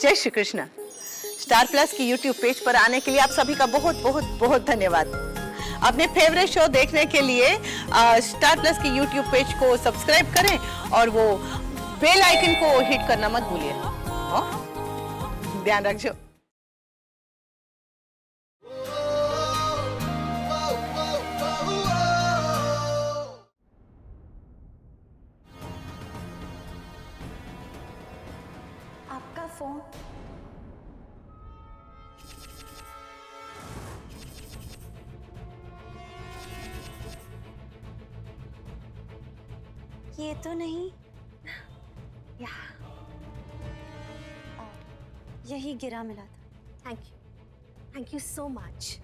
जय Shri Krishna. Star plus की YouTube page पर आने के लिए आप सभी का बहुत बहुत बहुत धन्यवाद। अपने फेवरेट शो देखने के लिए स्टार प्लस की यूट्यूब पेज को सब्सक्राइब करें और वो बेल आइकन को हिट करना मत भूलिए। ध्यान रखिए। आपका फोन। ये तो नहीं। यही गिरा मिला था। Thank you so much.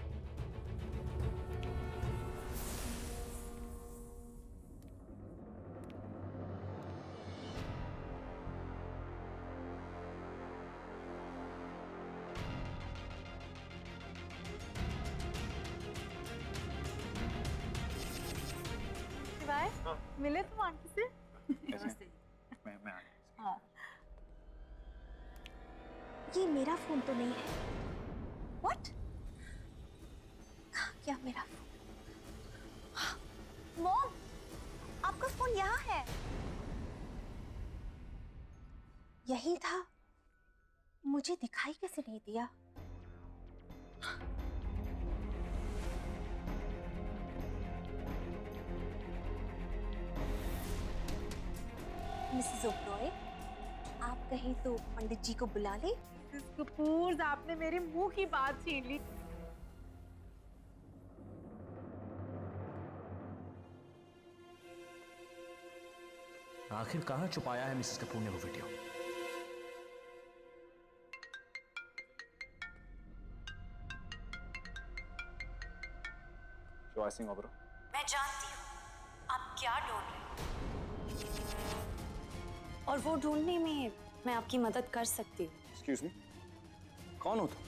मिले तुम आंटी से? नमस्ते। मैं आ गया। हाँ। ये मेरा फोन तो नहीं है। What? कहाँ गया मेरा फोन? मॉम, आपका फोन यहाँ है। यही था। मुझे दिखाई कैसे नहीं दिया? मिसेस ओब्रॉय, आप कहीं तो पंडित जी को बुला ले। कपूर, आपने मेरे मुंह की बात छीन ली। आखिर कहाँ छुपाया है मिसेस कपूर ने वो वीडियो? सिंह ओबरो, मैं जानती हूँ आप क्या ढूंढ रहे हैं और वो ढूंढने में मैं आपकी मदद कर सकती हूँ। एक्सक्यूज मी, कौन हो तुम?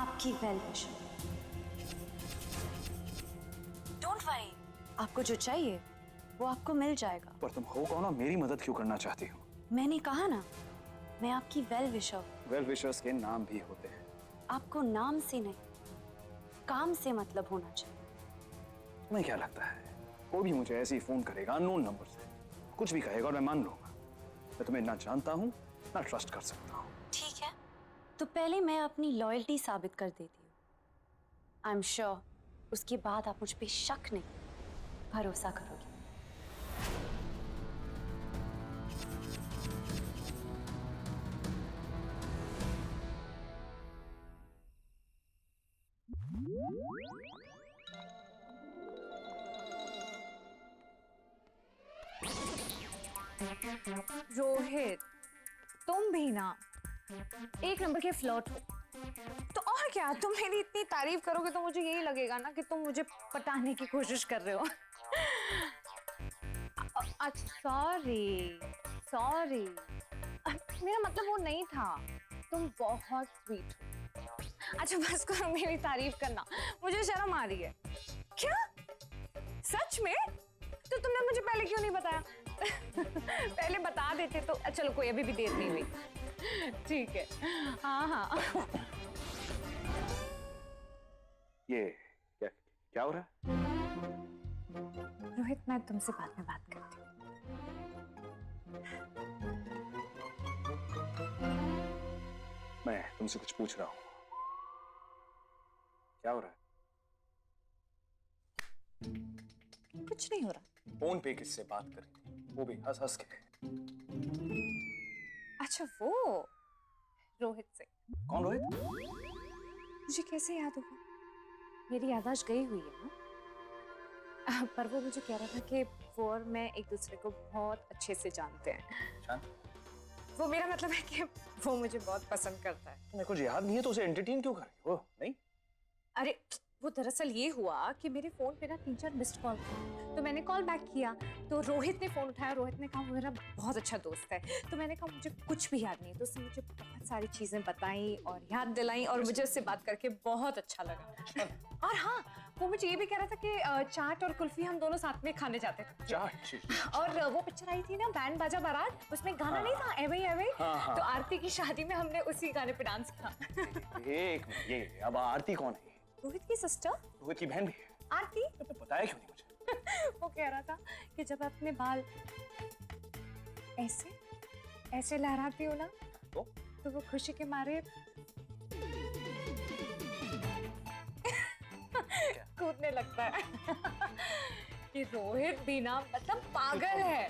आपकी वेल विशर। डोंट वरी, आपको जो चाहिए वो आपको मिल जाएगा। पर तुम हो कौन और मेरी मदद क्यों करना चाहती हो? मैंने कहा ना, मैं आपकी वेल विशर। वेल विशर्स के नाम भी होते हैं। आपको नाम से नहीं, काम से मतलब होना चाहिए। तुम्हें क्या लगता है कोई भी मुझे ऐसे ही फोन करेगा अननोन नंबर से, कुछ भी कहेगा और मैं मान लूंगा? मैं तुम्हें ना जानता हूँ ना ट्रस्ट कर सकता हूँ। ठीक है, तो पहले मैं अपनी लॉयल्टी साबित कर देती हूँ। आई एम श्योर उसके बाद आप मुझ पे शक नहीं, भरोसा करोगे। रोहित, तुम भी ना एक नंबर के फ्लर्ट हो। तो और क्या, तुम मेरी इतनी तारीफ करोगे तो मुझे यही लगेगा ना कि तुम मुझे पटाने की कोशिश कर रहे हो। अच्छा, सॉरी सॉरी, मेरा मतलब वो नहीं था। तुम बहुत स्वीट हो। अच्छा बस करो मेरी तारीफ करना, मुझे शर्म आ रही है। क्या? सच में? तो तुमने मुझे पहले क्यों नहीं बताया? पहले बता देते तो चलो, कोई अभी भी देर नहीं हुई। ठीक है, हाँ हाँ। ये क्या हो रहा है? रोहित, मैं तुमसे बाद में बात करती हूँ। मैं तुमसे कुछ पूछ रहा हूँ। क्या हो रहा है? कुछ नहीं हो रहा। फोन पे किससे बात कर रही थी, वो भी हंस हंस के? अच्छा, वो रोहित से। कौन रोहित? मुझे कैसे याद होगा? मेरी याददाश्त गई हुई है ना। पर वो मुझे कह रहा था कि वो और मैं एक दूसरे को बहुत अच्छे से जानते हैं। वो मेरा मतलब है कि वो मुझे बहुत पसंद करता है। तुम्हें कुछ याद नहीं है तो उसे एंटरटेन क्यों कर रही हो? नहीं? अरे वो दरअसल ये हुआ कि मेरे फोन पे ना 3-4 मिस्ड कॉल थे, तो मैंने कॉल बैक किया तो रोहित ने फोन उठाया। रोहित ने कहा वो मेरा बहुत अच्छा दोस्त है, तो मैंने कहा मुझे कुछ भी याद नहीं। तो उसने मुझे बहुत सारी चीजें बताई और याद दिलाई और मुझे उससे बात करके बहुत अच्छा लगा। और हाँ, वो मुझे ये भी कह रहा था कि चाट और कुल्फी हम दोनों साथ में खाने जाते थे। चाट और वो पिक्चर आई थी ना बैंड बाजा बारात, उसमें गाना नहीं था एवे एवे, तो आरती की शादी में हमने उसी गाने पे डांस किया। एक मिनट, ये अब आरती कौन है? रोहित की सिस्टर रोहित की बहन भी है? आरती। तो बताया क्यों नहीं मुझे? वो कह रहा था कि जब अपने बाल ऐसे ऐसे लहराती हो ना तो वो खुशी के मारे कूदने लगता है। कि रोहित भी ना मतलब पागल है।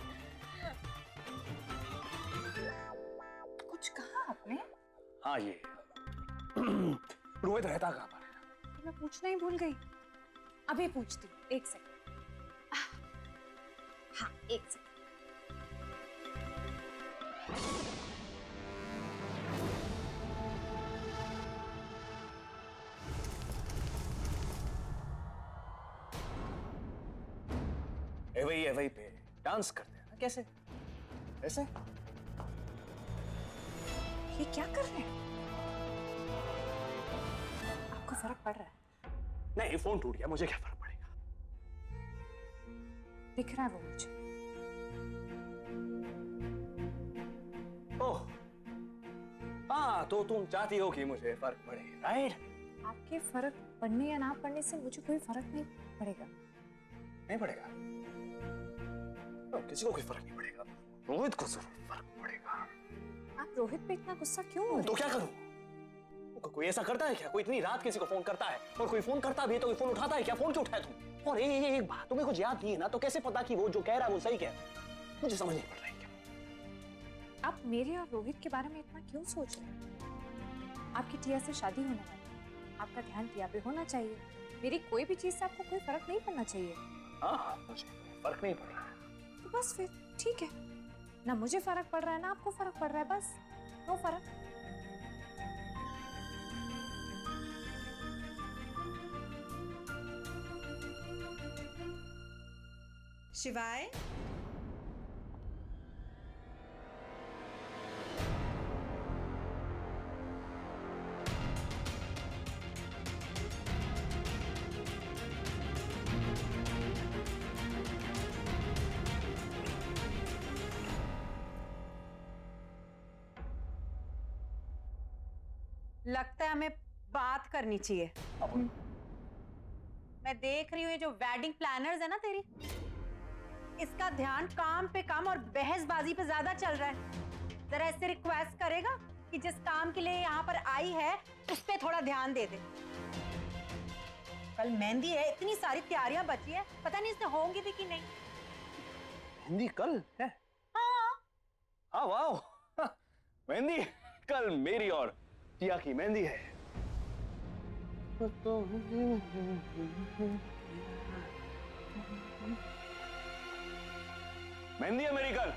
कुछ कहा आपने? हाँ, ये रोहित रहता कहाँ पर है? मैं पूछना ही भूल गई, अभी पूछती हूँ, एक सेकंड। हाँ, एक सेकंड। एवई पे डांस करते हैं ना? कैसे? ऐसे? ये क्या कर रहे हैं? आपको फर्क पड़ रहा है? नहीं, फोन टूट गया, मुझे क्या फर्क पड़ेगा? दिख रहा है वो मुझे। ओह, हाँ, तो तुम चाहती हो कि मुझे फर्क पड़े, राइट? आपके फर्क पड़ने या ना पड़ने से मुझे कोई फर्क नहीं पड़ेगा। नहीं पड़ेगा? तो किसी को कोई फर्क नहीं पड़ेगा, रोहित को जरूर फर्क पड़ेगा। आप रोहित पे इतना गुस्सा क्यों हो रहे तो क्या करूं? कोई ऐसा करता है क्या? कोई इतनी रात किसी को फोन करता है? और कोई फोन करता भी है तो कोई फोन उठाता है क्या? फोन क्यों उठाया तुम? और एक बात, तुम्हें कुछ याद नहीं है ना, तो कैसे पता कि वो जो कह रहा है वो सही कह रहा है? मुझे समझ नहीं पड़ रहा है क्या। आप मेरे और रोहित के बारे में इतना क्यों सोच रहे हैं? आपकी टिया से शादी होने वाली है, आपका ध्यान टिया पे होना चाहिए। मेरी कोई भी चीज से आपको कोई फर्क नहीं पड़ना चाहिए। हाँ, मुझे फर्क नहीं पड़ रहा है। तो बस फिर ठीक है, ना मुझे फर्क पड़ रहा है ना आपको फर्क पड़ रहा है, बस नो फर्क। शिवाय, लगता है हमें बात करनी चाहिए। मैं देख रही हूँ ये जो वेडिंग प्लानर्स है ना तेरी, इसका ध्यान काम पे कम और बहसबाजी पे ज्यादा चल रहा है। जरा इससे रिक्वेस्ट करेगा कि जिस काम के लिए यहाँ पर आई है उस पे थोड़ा ध्यान दे दे। कल मेहंदी है, इतनी सारी तैयारियां बची है, पता नहीं इससे होंगी भी कि नहीं। मेहंदी कल है? हाँ हाँ, वाह, मेहंदी कल मेरी और टिया की मेहंदी है। मेहंदी है मेरी कल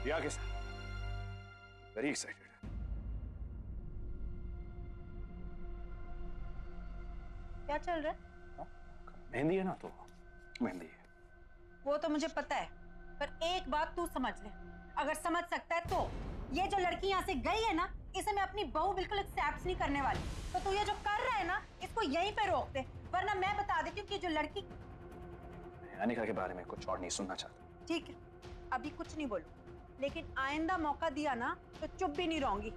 टिया के साथ। Very excited. क्या चल रहा है? मेहंदी है ना, तो मेहंदी है। वो तो मुझे पता है, पर एक बात तू समझ ले, अगर समझ सकता है तो ये जो लड़की यहाँ से गई है ना, इसे मैं अपनी बहू बिल्कुल एक्सेप्ट नहीं करने वाली। तो तू ये जो कर रहा है ना, इसको यहीं पे रोक दे, वरना मैं बता देती हूँ कि जो लड़की। अनिका के बारे में कुछ और नहीं सुनना चाहता। ठीक है, अभी कुछ नहीं बोलूं, लेकिन आइंदा मौका दिया ना तो चुप भी नहीं रहूंगी।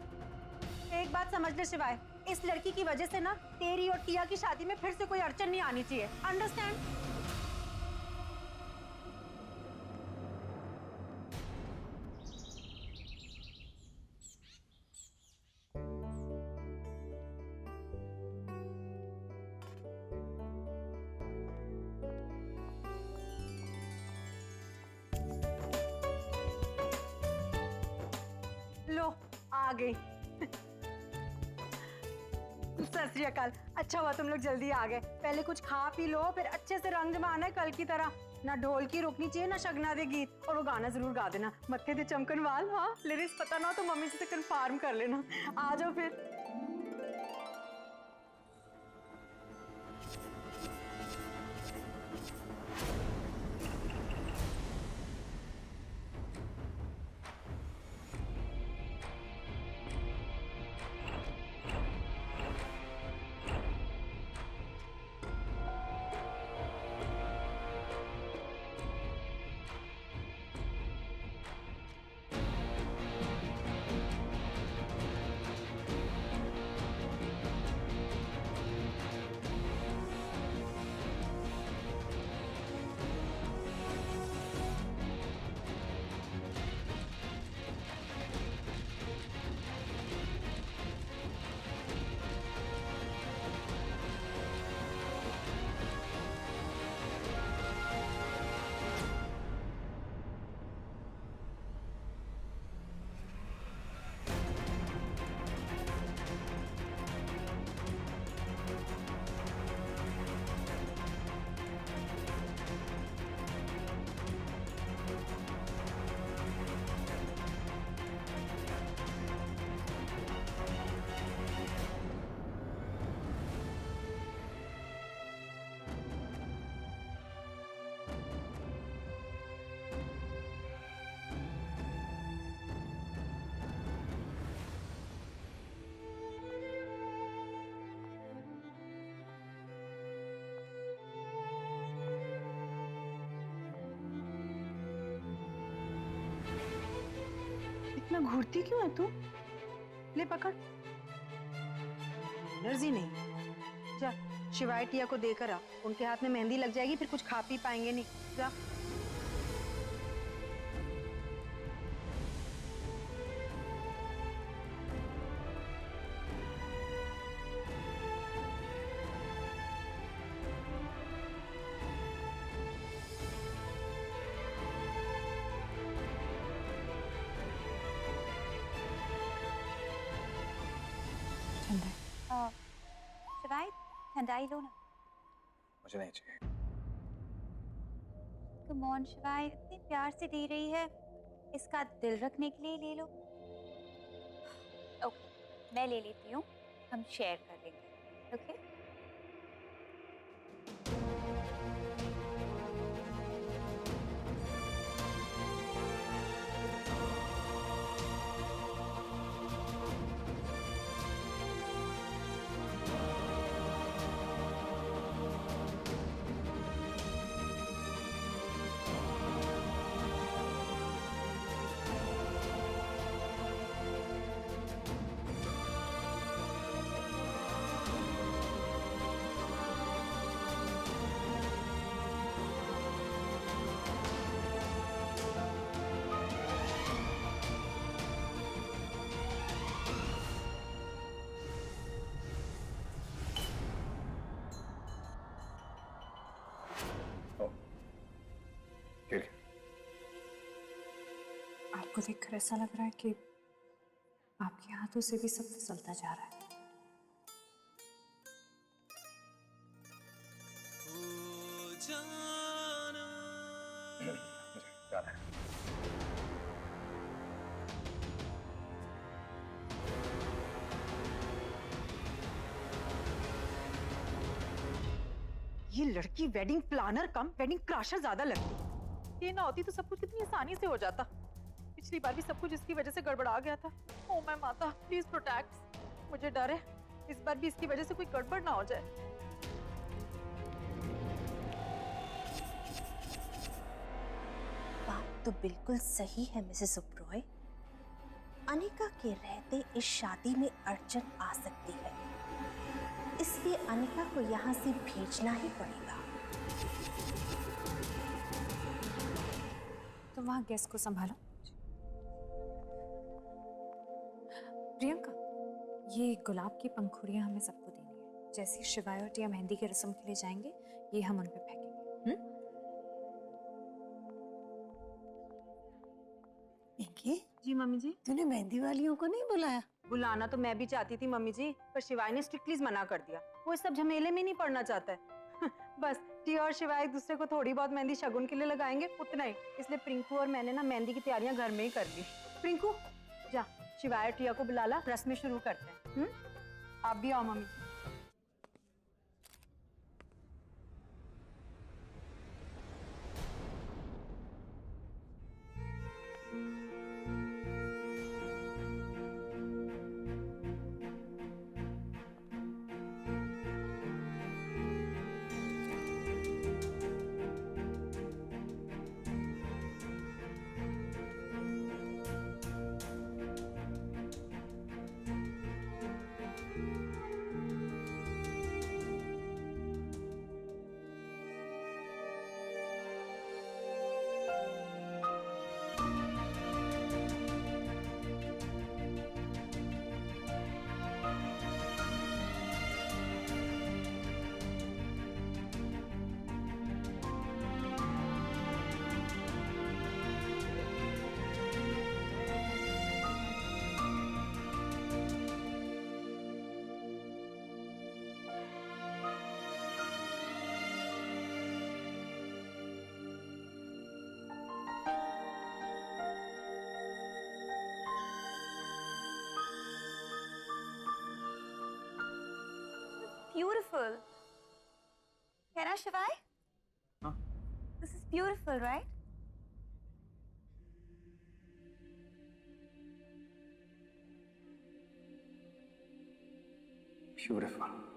एक बात समझ ले शिवाय, इस लड़की की वजह से ना तेरी और टिया की शादी में फिर से कोई अड़चन नहीं आनी चाहिए। अंडरस्टैंड? लो आ गई। सत श्री अकाल। अच्छा हुआ तुम लोग जल्दी आ गए। पहले कुछ खा पी लो, फिर अच्छे से रंग जमाना है कल की तरह। ना ढोल की रुकनी चाहिए ना शगना दे गीत, और वो गाना जरूर गा देना, मत्थे दे चमकन वाल। हाँ, लिरिक्स पता ना हो तो मम्मी से कंफर्म कर लेना। आ जाओ फिर। इतना घूरती क्यों है तू? ले पकड़। एनर्जी नहीं। जा शिवाय टिया को देकर आ, उनके हाथ में मेहंदी लग जाएगी, फिर कुछ खा पी पाएंगे नहीं। जा। शिवाय ठंडाई लो ना। मुझे नहीं चाहिए। कम ऑन शिवाय, इतने प्यार से दे रही है, इसका दिल रखने के लिए ले लो। ओके, मैं ले लेती हूँ, हम शेयर कर लेंगे। ओके? ठीक है। आपको देखकर ऐसा लग रहा है कि आपके हाथों से भी सब फिसलता जा रहा है। मुझे जाना है। ये लड़की वेडिंग प्लानर कम वेडिंग क्रैशर ज्यादा लगती। ये ना होती तो सब कुछ कितनी आसानी से हो जाता। पिछली बार भी सब कुछ इसकी वजह से गड़बड़ा गया था। ओ माय माता, प्लीज प्रोटेक्ट। मुझे डर है इस बार भी इसकी वजह से कोई गड़बड़ ना हो जाए। बात तो बिल्कुल सही है मिसेस ओबरॉय। अनिका के रहते इस शादी में अड़चन आ सकती है, इसलिए अनिका को यहाँ से भेजना ही पड़ेगा। तो वहाँ गेस्ट को संभालो। प्रियंका, ये गुलाब की पंखुड़ियाँ हमें सबको देनी है। जैसे ही शिवाय और टिया मेहंदी की रस्म के लिए जाएंगे, ये हम उन पे फेंकेंगे। पिंकी जी मम्मी जी, तूने मेहंदी वालियों को नहीं बुलाया? बुलाना तो मैं भी चाहती थी मम्मी जी, पर शिवाय ने स्ट्रिक्टली मना कर दिया। वो इस सब झमेले में नहीं पड़ना चाहता है। बस टिया और शिवाय एक दूसरे को थोड़ी बहुत मेहंदी शगुन के लिए लगाएंगे, उतना ही। इसलिए प्रिंकू और मैंने ना मेहंदी की तैयारियां घर में ही कर ली। प्रिंकू जा, शिवाय और टिया को बुला ला, रस्में शुरू करते हैं। आप भी आओ मम्मी जी। Beautiful. है ना शिवाय? हाँ। This is beautiful, right? Beautiful.